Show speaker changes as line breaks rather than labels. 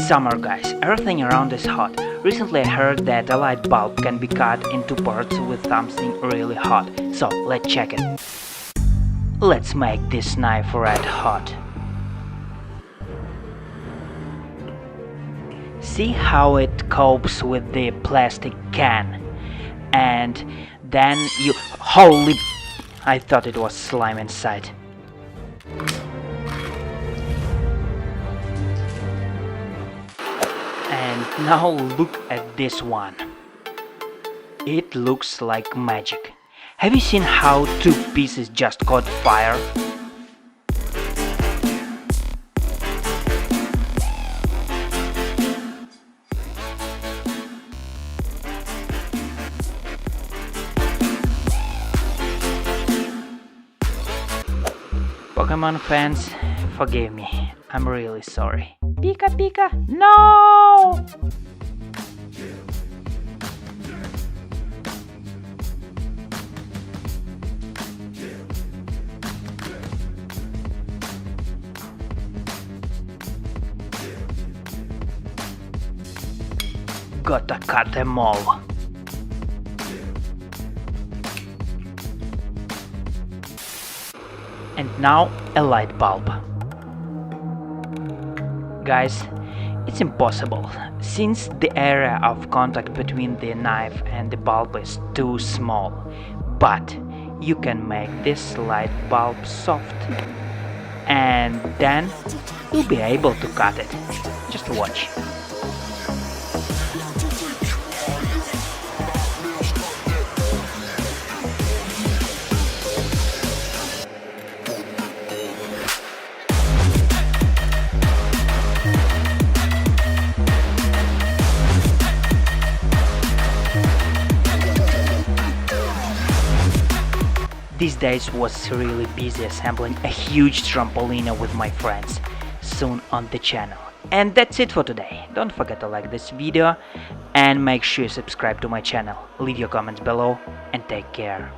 summer, guys. Everything around is hot. Recently I heard that a light bulb can be cut into parts with something really hot. So let's check it. Let's make this knife red hot. See how it copes with the plastic can. And then you... Holy... I thought it was slime inside. And now look at this one. It looks like magic. Have you seen how two pieces just caught fire? Pokemon fans, forgive me. I'm really sorry. Pika Pika, no! Gotta cut them all. And now a light bulb. Guys, it's impossible, since the area of contact between the knife and the bulb is too small. But you can make this light bulb soft, and then you'll be able to cut it. Just watch. These days was really busy assembling a huge trampolino with my friends, soon on the channel. And that's it for today. Don't forget to like this video and make sure you subscribe to my channel. Leave your comments below and take care.